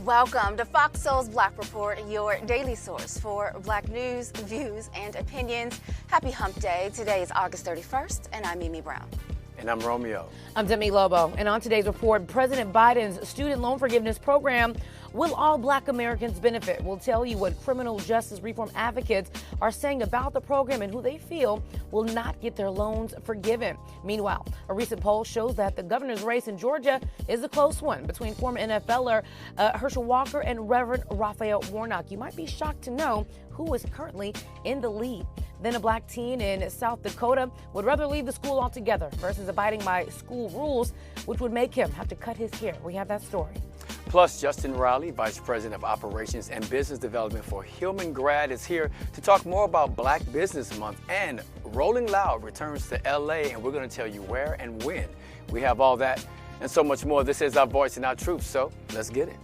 Welcome to Fox Soul's Black Report, your daily source for Black news, views, and opinions. Happy Hump Day. Today is August 31st, and I'm Mimi Brown. And I'm Romeo. I'm Demi Lobo. And on today's report, President Biden's student loan forgiveness program. Will all Black Americans benefit? We'll tell you what criminal justice reform advocates are saying about the program and who they feel will not get their loans forgiven. Meanwhile, a recent poll shows that the governor's race in Georgia is a close one between former NFLer Herschel Walker and Reverend Raphael Warnock. You might be shocked to know who is currently in the lead. Then a Black teen in South Dakota would rather leave the school altogether versus abiding by school rules, which would make him have to cut his hair. We have that story. Plus, Justin Riley, Vice President of Operations and Business Development for Hillman Grad, is here to talk more about Black Business Month. And Rolling Loud returns to LA, and we're going to tell you where and when. We have all that and so much more. This is our voice and our truth, so let's get it.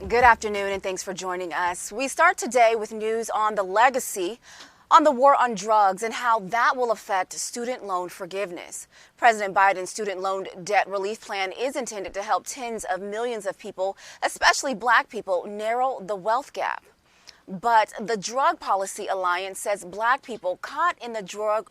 Good afternoon, and thanks for joining us. We start today with news on the legacy on the war on drugs and how that will affect student loan forgiveness. President Biden's student loan debt relief plan is intended to help tens of millions of people, especially Black people, narrow the wealth gap. But the Drug Policy Alliance says Black people caught in the drug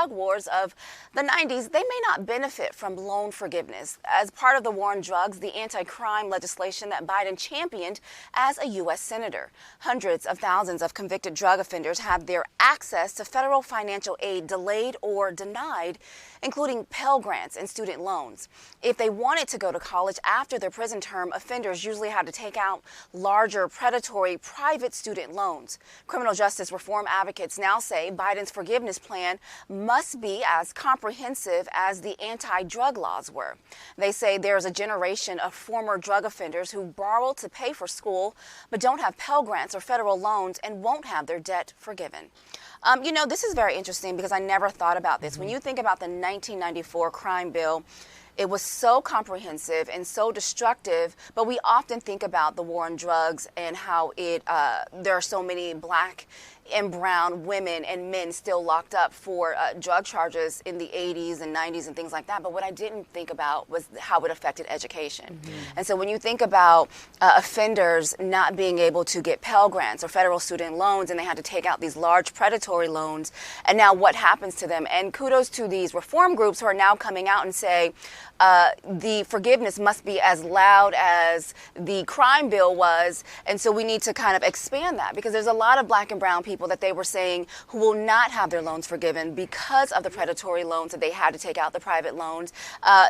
wars of the 90s, they may not benefit from loan forgiveness. As part of the war on drugs, the anti-crime legislation that Biden championed as a U.S. Senator. Hundreds of thousands of convicted drug offenders have their access to federal financial aid delayed or denied, including Pell Grants and student loans. If they wanted to go to college after their prison term, offenders usually had to take out larger, predatory, private student loans. Criminal justice reform advocates now say Biden's forgiveness plan must be as comprehensive as the anti-drug laws were. They say there's a generation of former drug offenders who borrow to pay for school but don't have Pell Grants or federal loans and won't have their debt forgiven. This is very interesting because I never thought about this. When you think about the 1994 crime bill, it was so comprehensive and so destructive, but we often think about the war on drugs and how there are so many Black and brown women and men still locked up for drug charges in the 80s and 90s and things like that. But what I didn't think about was how it affected education. And so when you think about offenders not being able to get Pell Grants or federal student loans, and they had to take out these large predatory loans, and now what happens to them? And kudos to these reform groups who are now coming out and say the forgiveness must be as loud as the crime bill was. And so we need to kind of expand that, because there's a lot of Black and brown people that they were saying who will not have their loans forgiven because of the predatory loans that they had to take out, the private loans,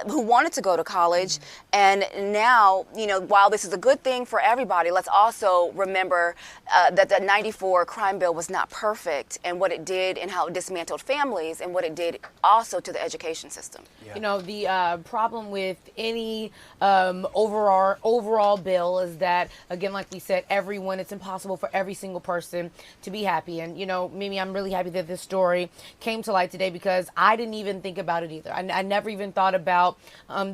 who wanted to go to college. And now, while this is a good thing for everybody, let's also remember that the 94 crime bill was not perfect, and what it did and how it dismantled families and what it did also to the education system. Yeah. The problem with any overall bill is that, again, like we said, it's impossible for every single person to be happy. And, Mimi, I'm really happy that this story came to light today, because I didn't even think about it either. I never even thought about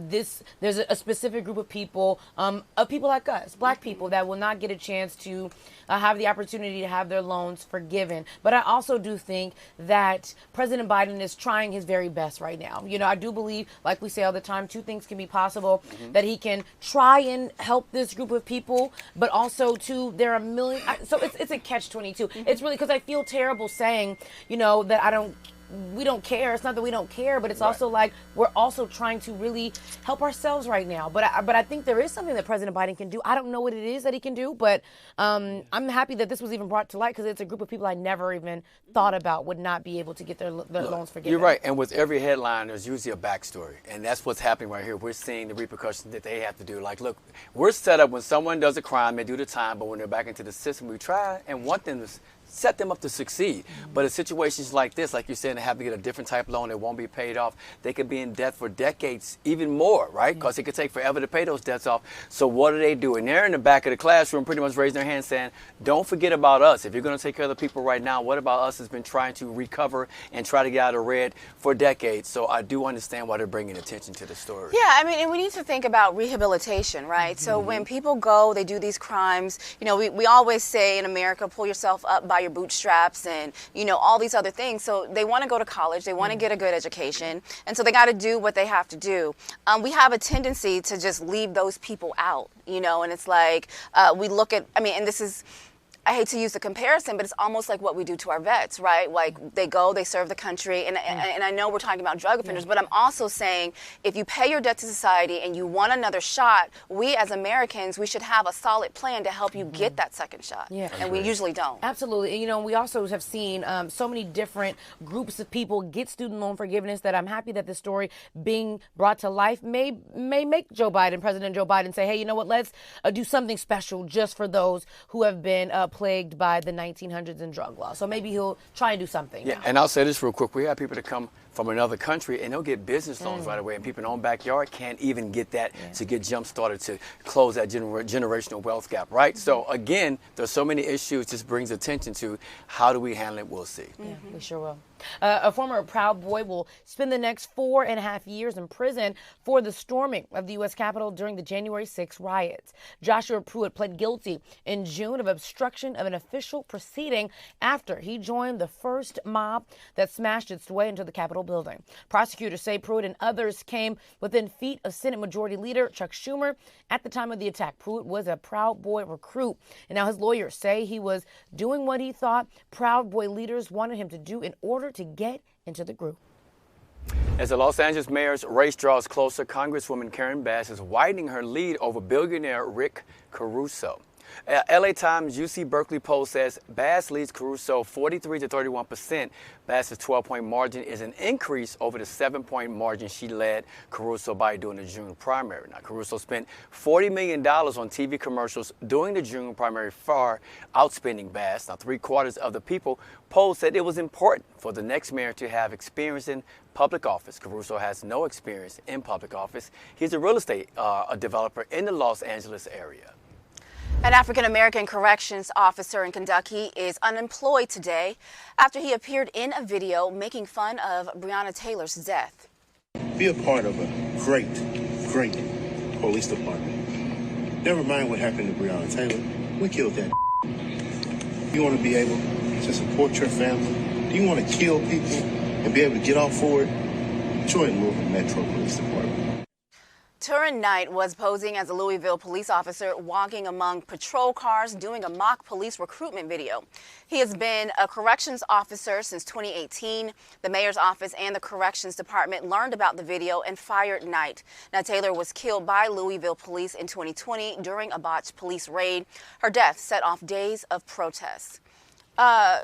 this. There's a specific group of people like us, Black people, that will not get a chance to have the opportunity to have their loans forgiven. But I also do think that President Biden is trying his very best right now. I do believe, like we say all the time, two things can be possible, that he can try and help this group of people, but also there are a million. So it's a catch-22. It's really, because I feel terrible saying, that we don't care. It's not that we don't care, but it's also like we're also trying to really help ourselves right now. But I think there is something that President Biden can do. I don't know what it is that he can do, but I'm happy that this was even brought to light, because it's a group of people I never even thought about would not be able to get their loans forgiven. You're right. And with every headline, there's usually a backstory. And that's what's happening right here. We're seeing the repercussions that they have to do. Like, look, we're set up when someone does a crime, they do the time, but when they're back into the system, we try and want them to set them up to succeed. But in situations like this, like you're saying, they have to get a different type of loan, it won't be paid off. They could be in debt for decades, even more, right? Because it could take forever to pay those debts off. So what do they do? And they're in the back of the classroom pretty much raising their hand saying, don't forget about us. If you're going to take care of the people right now, what about us has been trying to recover and try to get out of red for decades? So I do understand why they're bringing attention to the story. Yeah, I mean, and we need to think about rehabilitation, right? So when people go, they do these crimes, you know, we always say in America, pull yourself up by your bootstraps and, you know, all these other things. So they want to go to college, they want to get a good education, and so they got to do what they have to do. We have a tendency to just leave those people out, you know, and it's like we look at, I mean, and this is, I hate to use the comparison, but it's almost like what we do to our vets, right? Like they go, they serve the country, and I know we're talking about drug offenders, but I'm also saying if you pay your debt to society and you want another shot, we as Americans, we should have a solid plan to help you get that second shot. Yeah. And we usually don't. Absolutely. And, you know, we also have seen so many different groups of people get student loan forgiveness that I'm happy that this story being brought to life may make President Joe Biden say, hey, you know what, let's do something special just for those who have been plagued by the 1900s and drug law. So maybe he'll try and do something. Yeah, and I'll say this real quick. We have people that come from another country and they'll get business loans right away, and people in their own backyard can't even get that to get jump started to close that generational wealth gap, right? So again, there's so many issues. This brings attention to how do we handle it. We'll see. Yeah, we sure will. A former Proud Boy will spend the next 4.5 years in prison for the storming of the U.S. Capitol during the January 6 riots. Joshua Pruitt pled guilty in June of obstruction of an official proceeding after he joined the first mob that smashed its way into the Capitol building. Prosecutors say Pruitt and others came within feet of Senate Majority Leader Chuck Schumer at the time of the attack. Pruitt was a Proud Boy recruit, and now his lawyers say he was doing what he thought Proud Boy leaders wanted him to do in order to get into the group. As the Los Angeles mayor's race draws closer, Congresswoman Karen Bass is widening her lead over billionaire Rick Caruso. LA Times UC Berkeley poll says Bass leads Caruso 43 to 31%. Bass's 12-point margin is an increase over the 7-point margin she led Caruso by during the June primary. Now, Caruso spent $40 million on TV commercials during the June primary, far outspending Bass. Now, 3/4 of the people polled said it was important for the next mayor to have experience in public office. Caruso has no experience in public office. He's a real estate developer in the Los Angeles area. An African-American corrections officer in Kentucky is unemployed today after he appeared in a video making fun of Breonna Taylor's death. Be a part of a great police department. Never mind what happened to Breonna Taylor. We killed that. You want to be able to support your family? Do you want to kill people and be able to get off for it? Join Louisville Metro Police Department. Turin Knight was posing as a Louisville police officer walking among patrol cars doing a mock police recruitment video. He has been a corrections officer since 2018. The mayor's office and the corrections department learned about the video and fired Knight. Now, Taylor was killed by Louisville police in 2020 during a botched police raid. Her death set off days of protests. All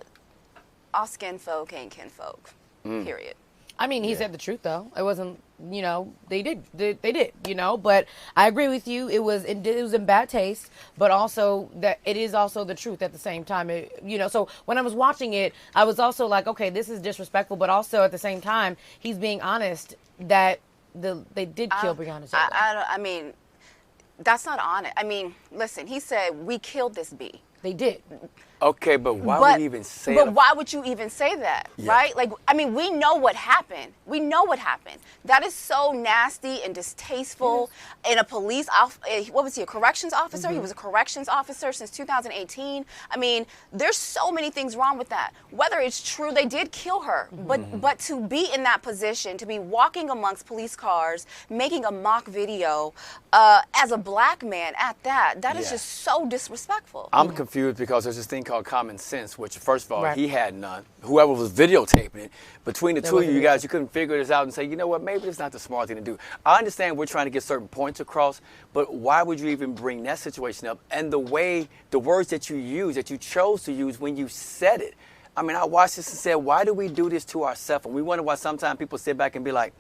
skin folk ain't kinfolk, period. I mean, he said the truth, though. It wasn't, you know, they did, you know. But I agree with you. It was in bad taste, but also that it is also the truth at the same time. You know, so when I was watching it, I was also like, okay, this is disrespectful, but also at the same time, he's being honest that they did kill Breonna Taylor. I mean, that's not honest. I mean, listen, he said, we killed this bee. They did. Okay, but why would you even say that? But why would you even say that, right? Like, I mean, we know what happened. We know what happened. That is so nasty and distasteful. In a police, what was he, a corrections officer? He was a corrections officer since 2018. I mean, there's so many things wrong with that. Whether it's true they did kill her, but to be in that position, to be walking amongst police cars, making a mock video as a black man at that is just so disrespectful. I'm confused because there's this thing called common sense, which first of all, he had none. Whoever was videotaping it, between the two of you guys, you couldn't figure this out and say, you know what, maybe it's not the smart thing to do. I understand we're trying to get certain points across, but why would you even bring that situation up? And the words that you use, that you chose to use when you said it. I mean, I watched this and said, why do we do this to ourselves? And we wonder why sometimes people sit back and be like,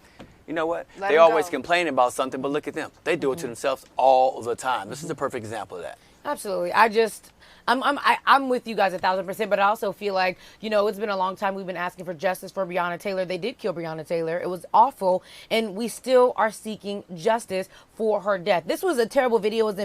you know what? They always complain about something, but look at them. They do it to themselves all the time. This is a perfect example of that. Absolutely. I'm with you guys 1,000%, but I also feel like, it's been a long time we've been asking for justice for Breonna Taylor. They did kill Breonna Taylor. It was awful, and we still are seeking justice for her death. This was a terrible video. It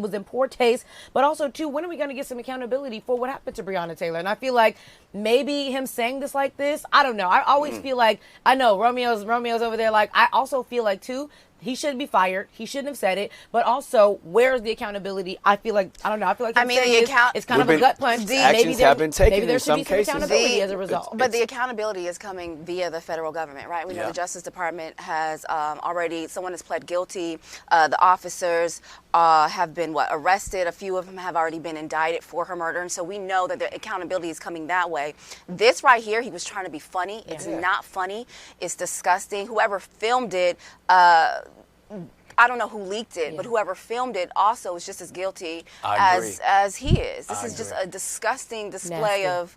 was in poor taste, but also, too, when are we going to get some accountability for what happened to Breonna Taylor? And I feel like maybe him saying this like this, I don't know. I always feel like, I know Romeo's over there. Like, I also feel like, too, he shouldn't be fired. He shouldn't have said it. But also, where's the accountability? I feel like, I don't know. I feel like it's kind of a gut punch. Actions have been taken maybe there in should some be some cases. accountability as a result. But the accountability is coming via the federal government, right? We know the Justice Department has someone has pled guilty. The officers have been, arrested. A few of them have already been indicted for her murder. And so we know that the accountability is coming that way. This right here, he was trying to be funny. It's not funny. It's disgusting. Whoever filmed it, I don't know who leaked it, but whoever filmed it also is just as guilty as he is. This is just a disgusting display of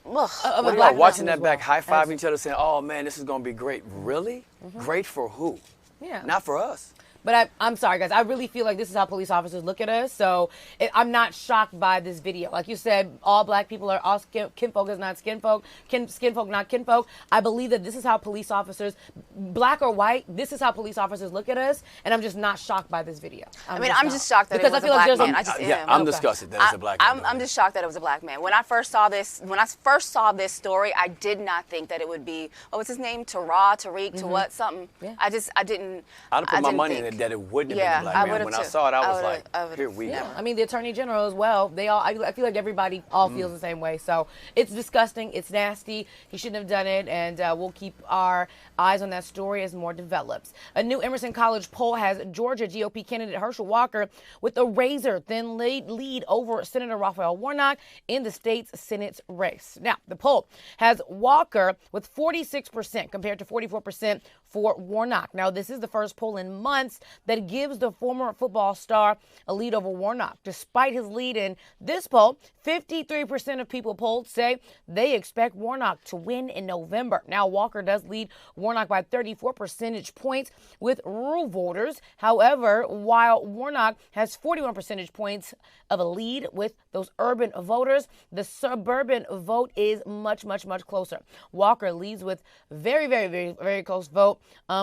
watching that back, high-fiving each other, saying, "Oh man, this is going to be great." Really? Great for who? Yeah. Not for us. But I'm sorry, guys. I really feel like this is how police officers look at us. So I'm not shocked by this video. Like you said, all black people are all kinfolk is not skinfolk, skinfolk not kinfolk. I believe that this is how police officers, black or white, this is how police officers look at us. And I'm just not shocked by this video. I'm just shocked that it was a black man. I just am. I'm disgusted that it's a black man. I'm just shocked that it was a black man. When I first saw this story, I did not think that it would be, what was his name? Tariq, to what? Something. Yeah. I didn't. I'd put my money in it that it wouldn't have been a black man. When I saw it, I was like, here we go. I mean, the Attorney General as well, I feel like everybody feels the same way. So it's disgusting. It's nasty. He shouldn't have done it. And we'll keep our eyes on that story as more develops. A new Emerson College poll has Georgia GOP candidate Herschel Walker with a razor-thin lead over Senator Raphael Warnock in the state's Senate race. Now, the poll has Walker with 46% compared to 44% for Warnock. Now, this is the first poll in months that gives the former football star a lead over Warnock. Despite his lead in this poll, 53% of people polled say they expect Warnock to win in November. Now, Walker does lead Warnock by 34 percentage points with rural voters. However, while Warnock has 41 percentage points of a lead with those urban voters, the suburban vote is much, much, much closer. Walker leads with very, very, very, very close vote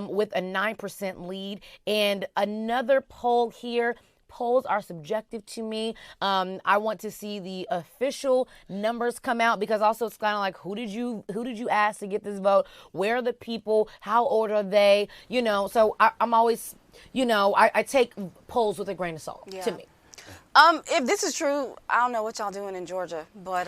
with a 9% lead. And another poll here, polls are subjective to me. I want to see the official numbers come out, because also it's kind of like, who did you ask to get this vote? Where are the people? How old are they? So I'm always, I take polls with a grain of salt to me. If this is true, I don't know what y'all doing in Georgia, but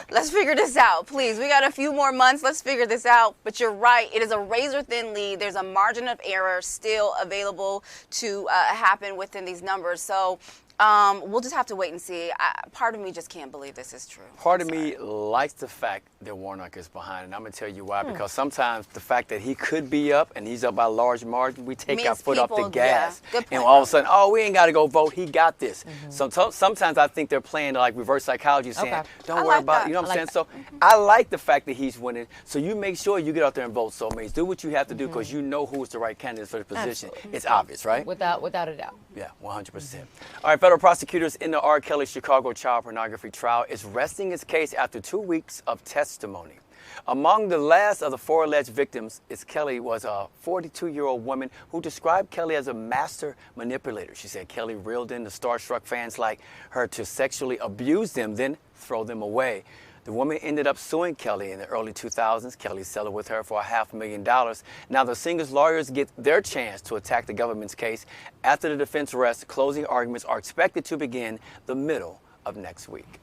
let's figure this out, please. We got a few more months. Let's figure this out. But you're right. It is a razor-thin lead. There's a margin of error still available to happen within these numbers. So we'll just have to wait and see. Part of me just can't believe this is true. Part of me likes the fact that Warnock is behind, and I'm going to tell you why. Because sometimes the fact that he could be up, and he's up by a large margin, we take our foot off the gas. Good point. And all of a sudden, we ain't got to go vote. He got this. So sometimes I think they're playing like reverse psychology, saying, don't worry about it. You know what I'm saying? So I like the fact that he's winning. So you make sure you get out there and vote. So, do what you have to do, because you know who's the right candidate for the position. Absolutely. It's obvious, right? Without a doubt. Yeah, 100%. All right, federal prosecutors in the R. Kelly Chicago child pornography trial is resting its case after 2 weeks of testimony. Among the last of the 4 alleged victims Kelly was a 42-year-old woman who described Kelly as a master manipulator. She said Kelly reeled in the starstruck fans like her to sexually abuse them, then throw them away. The woman ended up suing Kelly in the early 2000s. Kelly settled with her for $500,000. Now the singer's lawyers get their chance to attack the government's case. After the defense rests, closing arguments are expected to begin the middle of next week.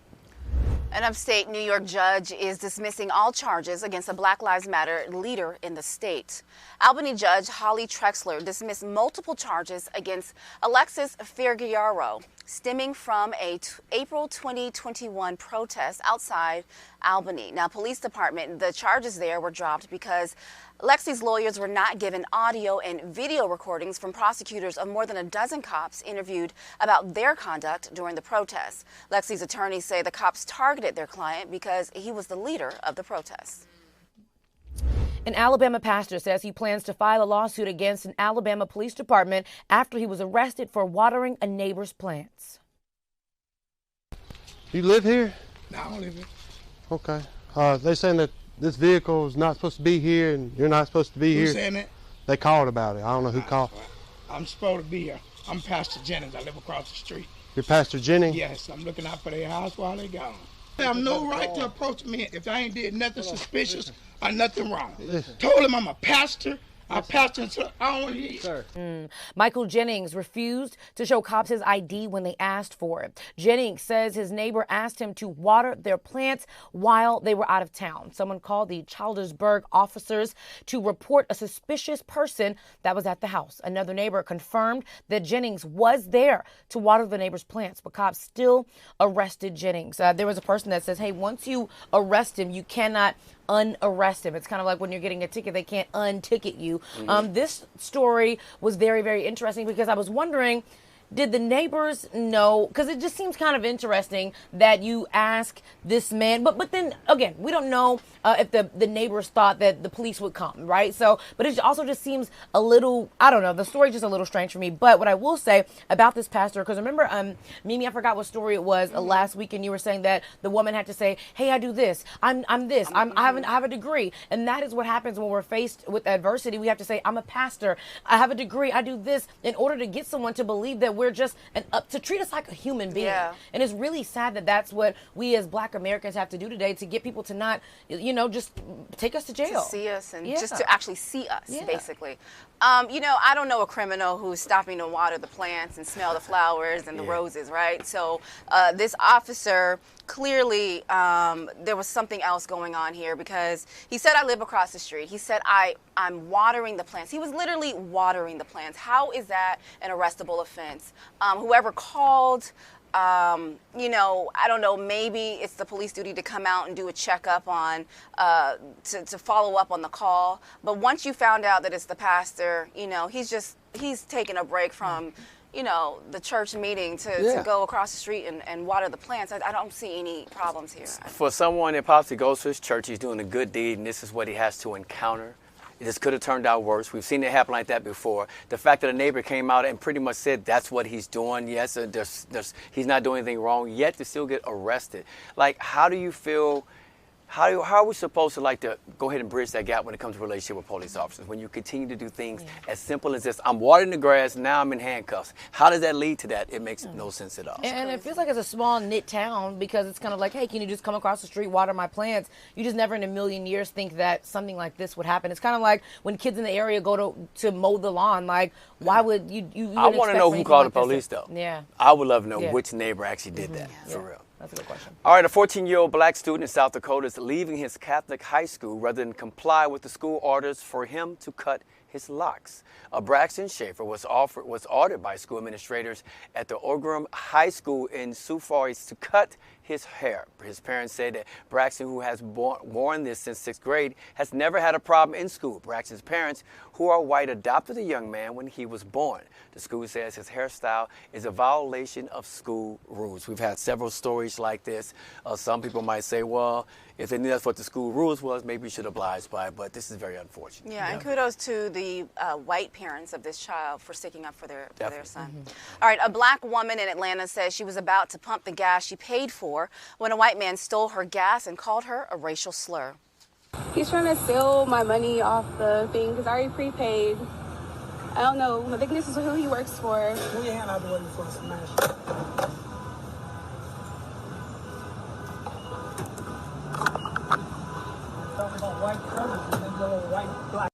An upstate New York judge is dismissing all charges against a Black Lives Matter leader in the state. Albany Judge Holly Trexler dismissed multiple charges against Alexis Figueroa, stemming from a April 2021 protest outside Albany. Now, police department, the charges there were dropped because Lexi's lawyers were not given audio and video recordings from prosecutors of more than a dozen cops interviewed about their conduct during the protest. Lexi's attorneys say the cops targeted their client because he was the leader of the protest. An Alabama pastor says he plans to file a lawsuit against an Alabama police department after he was arrested for watering a neighbor's plants. You live here? No, I don't live here. Okay. They're saying that this vehicle is not supposed to be here and you're not supposed to be here. Who's saying that? They called about it. I don't know who called. I'm supposed to be here. I'm Pastor Jennings. I live across the street. You're Pastor Jennings? Yes, I'm looking out for their house while they gone. I have no right to approach me if I ain't did nothing suspicious or nothing wrong. Told him I'm a pastor. I pastor until I don't want to hear it. Michael Jennings refused to show cops his ID when they asked for it. Jennings says his neighbor asked him to water their plants while they were out of town. Someone called the Childersburg officers to report a suspicious person that was at the house. Another neighbor confirmed that Jennings was there to water the neighbor's plants, but cops still arrested Jennings. There was a person that says, hey, once you arrest him, you cannot unarrest him. It's kind of like when you're getting a ticket, they can't unticket you. This story was very, very interesting because I was wondering, did the neighbors know? Because it just seems kind of interesting that you ask this man, but then again, we don't know if the neighbors thought that the police would come, right? So, but it also just seems a little, I don't know, the story just a little strange for me. But what I will say about this pastor, because remember, Mimi, I forgot what story it was last week, and you were saying that the woman had to say, hey, I do this, I'm this, I have a degree, and that is what happens when we're faced with adversity. We have to say, I'm a pastor, I have a degree, I do this, in order to get someone to believe that we're just to treat us like a human being. Yeah. And it's really sad that that's what we as Black Americans have to do today to get people to not, just take us to jail. To see us and just to actually see us, Yeah. basically. I don't know a criminal who's stopping to water the plants and smell the flowers and the roses, right? So this officer, clearly there was something else going on here because he said, I live across the street. He said, I'm watering the plants. He was literally watering the plants. How is that an arrestable offense? Whoever called, I don't know, maybe it's the police duty to come out and do a checkup on, to follow up on the call. But once you found out that it's the pastor, he's taking a break from, the church meeting to go across the street and water the plants. I don't see any problems here. For someone that possibly goes to his church, he's doing a good deed, and this is what he has to encounter. This could have turned out worse. We've seen it happen like that before. The fact that a neighbor came out and pretty much said that's what he's doing. Yes, he's not doing anything wrong, yet to still get arrested. Like, how do you feel? How are we supposed to go ahead and bridge that gap when it comes to relationship with police officers? When you continue to do things as simple as this, I'm watering the grass, now I'm in handcuffs. How does that lead to that? It makes no sense at all. And it feels like it's a small knit town because it's kind of like, hey, can you just come across the street, water my plants? You just never in a million years think that something like this would happen. It's kind of like when kids in the area go to mow the lawn. Like, why would you I want to know who called the police, though. Yeah. I would love to know which neighbor actually did that, for real. That's a good question. All right, a 14-year-old Black student in South Dakota is leaving his Catholic high school rather than comply with the school orders for him to cut his locks. Braxton Schaefer was ordered by school administrators at the Orgram High School in Sioux Falls to cut his hair. His parents say that Braxton, who has worn this since 6th grade, has never had a problem in school. Braxton's parents, who are white, adopted the young man when he was born. The school says his hairstyle is a violation of school rules. We've had several stories like this. Some people might say, well, if they knew that's what the school rules was, maybe you should oblige by it, but this is very unfortunate. Yeah, and kudos to the white parents of this child for sticking up for their son. All right, a Black woman in Atlanta says she was about to pump the gas she paid for when a white man stole her gas and called her a racial slur. He's trying to steal my money off the thing because I already prepaid. I don't know. I think this is who he works for. Move your hand out the way before I smash it. Talking about white colors, and then yellow, white, black.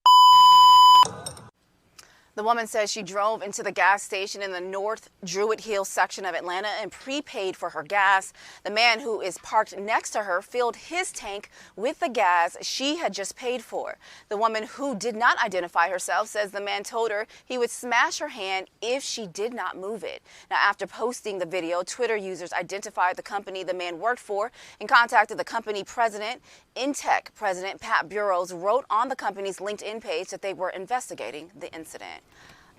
The woman says she drove into the gas station in the North Druid Hill section of Atlanta and prepaid for her gas. The man who is parked next to her filled his tank with the gas she had just paid for. The woman, who did not identify herself, says the man told her he would smash her hand if she did not move it. Now, after posting the video, Twitter users identified the company the man worked for and contacted the company president. Intech President Pat Burrows wrote on the company's LinkedIn page that they were investigating the incident.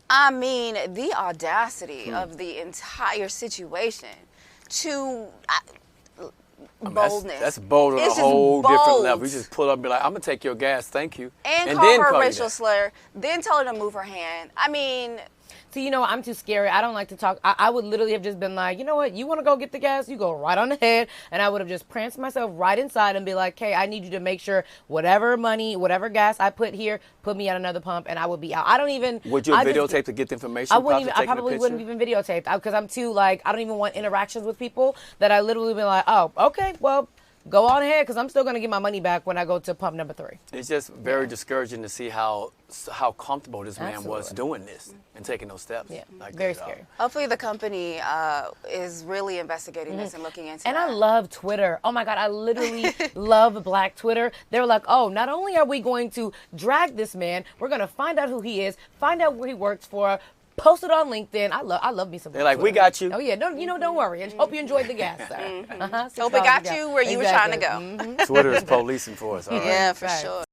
I mean, the audacity of the entire situation to boldness. That's bold on It's a just whole bold. different level. You just pull up and be like, I'm going to take your gas, thank you. And then call her a you racial that. slur, then tell her to move her hand. I mean, See, I'm too scary. I don't like to talk. I would literally have just been like, you know what? You want to go get the gas? You go right on ahead. And I would have just pranced myself right inside and be like, hey, I need you to make sure whatever money, whatever gas I put here, put me at another pump and I would be out. I don't even. Would you videotape to get the information? I probably wouldn't even videotape because I'm too I don't even want interactions with people that I literally be like, oh, okay, well, go on ahead because I'm still going to get my money back when I go to pump number 3. It's just very discouraging to see how comfortable this man was Absolutely. doing this and taking those steps. Yeah, Like very that. scary. hopefully the company is really investigating this and looking into And that. I love Twitter. Oh my God, I literally love Black Twitter. They're like, oh, not only are we going to drag this man, we're going to find out who he is, find out where he works for, post it on LinkedIn. I love me some. They're like, Twitter. we got you. Oh yeah, don't worry. And hope you enjoyed the gas, sir. Hope it got you where you were trying to go. Twitter is policing for us. All right. Yeah, for sure.